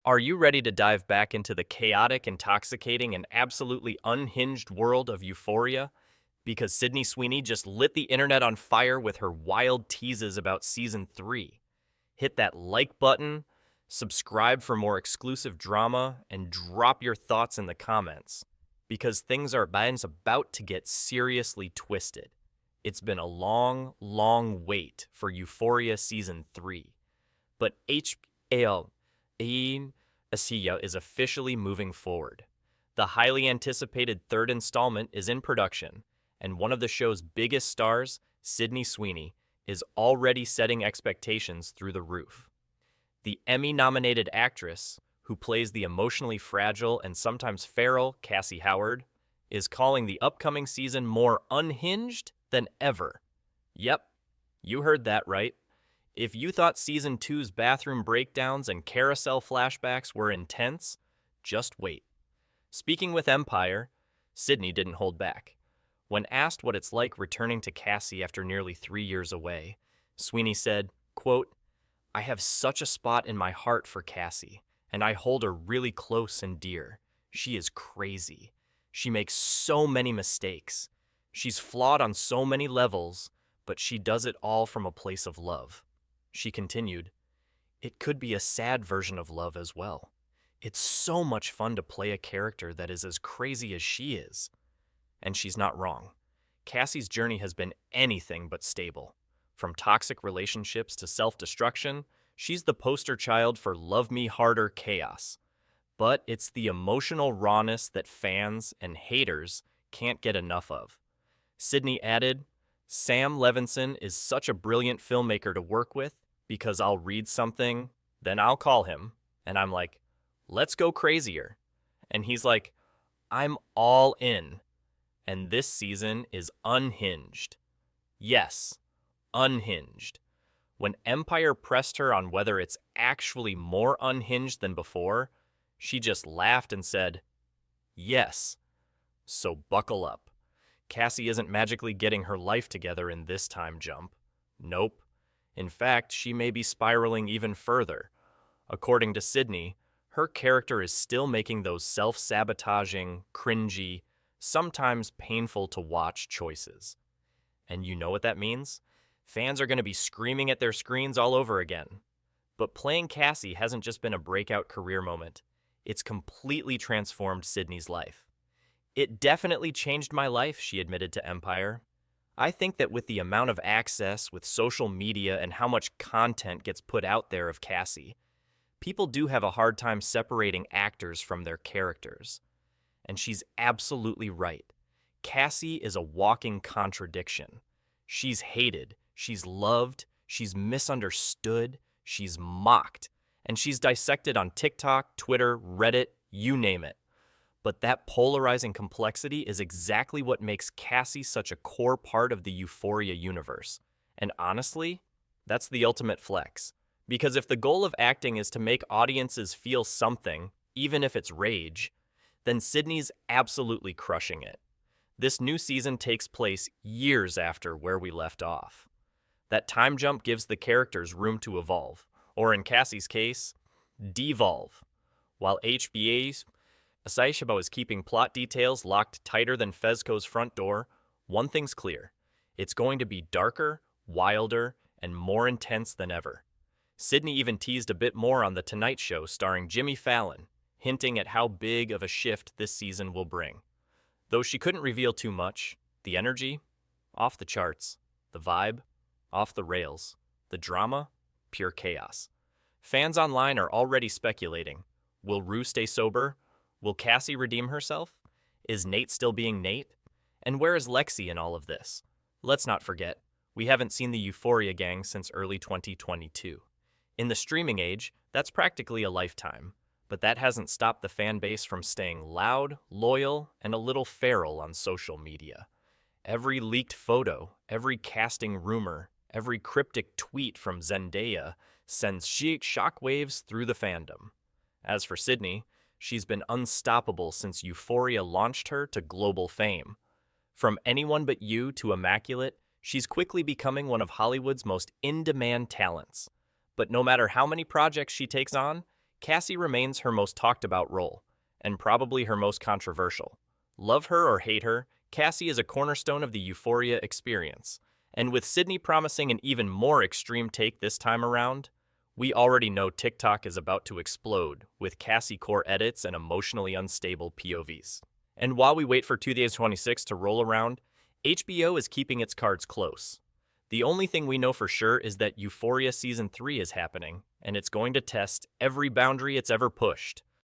Are you ready to dive back into the chaotic, intoxicating, and absolutely unhinged world of Euphoria? Because Sydney Sweeney just lit the internet on fire with her wild teases about season 3. Hit that like button, subscribe for more exclusive drama, and drop your thoughts in the comments. Because things are about to get seriously twisted. It's been a long, long wait for Euphoria season 3. But HBO Asiya is officially moving forward. The highly anticipated third installment is in production, and one of the show's biggest stars, Sydney Sweeney, is already setting expectations through the roof. The Emmy-nominated actress, who plays the emotionally fragile and sometimes feral Cassie Howard, is calling the upcoming season more unhinged than ever. Yep, you heard that right. If you thought Season 2's bathroom breakdowns and carousel flashbacks were intense, just wait. Speaking with Empire, Sydney didn't hold back. When asked what it's like returning to Cassie after nearly 3 years away, Sweeney said, quote, "I have such a spot in my heart for Cassie, and I hold her really close and dear. She is crazy. She makes so many mistakes. She's flawed on so many levels, but she does it all from a place of love." She continued, "It could be a sad version of love as well. It's so much fun to play a character that is as crazy as she is." And she's not wrong. Cassie's journey has been anything but stable. From toxic relationships to self-destruction, she's the poster child for love me harder chaos. But it's the emotional rawness that fans and haters can't get enough of. Sydney added, "Sam Levinson is such a brilliant filmmaker to work with because I'll read something, then I'll call him, and I'm like, let's go crazier." And he's like, "I'm all in." And this season is unhinged. Yes, unhinged. When Empire pressed her on whether it's actually more unhinged than before, she just laughed and said, "Yes." So buckle up. Cassie isn't magically getting her life together in this time jump. Nope. In fact, she may be spiraling even further. According to Sydney, her character is still making those self-sabotaging, cringy, sometimes painful to watch choices. And you know what that means? Fans are going to be screaming at their screens all over again. But playing Cassie hasn't just been a breakout career moment. It's completely transformed Sydney's life. "It definitely changed my life," she admitted to Empire. "I think that with the amount of access with social media and how much content gets put out there of Cassie, people do have a hard time separating actors from their characters." And she's absolutely right. Cassie is a walking contradiction. She's hated, she's loved, she's misunderstood, she's mocked, and she's dissected on TikTok, Twitter, Reddit, you name it. But that polarizing complexity is exactly what makes Cassie such a core part of the Euphoria universe. And honestly, that's the ultimate flex. Because if the goal of acting is to make audiences feel something, even if it's rage, then Sydney's absolutely crushing it. This new season takes place years after where we left off. That time jump gives the characters room to evolve, or in Cassie's case, devolve. While HBA's Asaishabo is keeping plot details locked tighter than Fezco's front door, one thing's clear. It's going to be darker, wilder, and more intense than ever. Sydney even teased a bit more on The Tonight Show starring Jimmy Fallon, hinting at how big of a shift this season will bring. Though she couldn't reveal too much, the energy, off the charts. The vibe, off the rails. The drama, pure chaos. Fans online are already speculating. Will Rue stay sober? Will Cassie redeem herself? Is Nate still being Nate? And where is Lexi in all of this? Let's not forget, we haven't seen the Euphoria gang since early 2022. In the streaming age, that's practically a lifetime. But that hasn't stopped the fan base from staying loud, loyal, and a little feral on social media. Every leaked photo, every casting rumor, every cryptic tweet from Zendaya sends shockwaves through the fandom. As for Sydney, she's been unstoppable since Euphoria launched her to global fame. From Anyone But You to Immaculate, she's quickly becoming one of Hollywood's most in-demand talents. But no matter how many projects she takes on, Cassie remains her most talked about role, and probably her most controversial. Love her or hate her, Cassie is a cornerstone of the Euphoria experience. And with Sydney promising an even more extreme take this time around, we already know TikTok is about to explode with Cassie core edits and emotionally unstable POVs. And while we wait for 2026 to roll around, HBO is keeping its cards close. The only thing we know for sure is that Euphoria Season 3 is happening, and it's going to test every boundary it's ever pushed.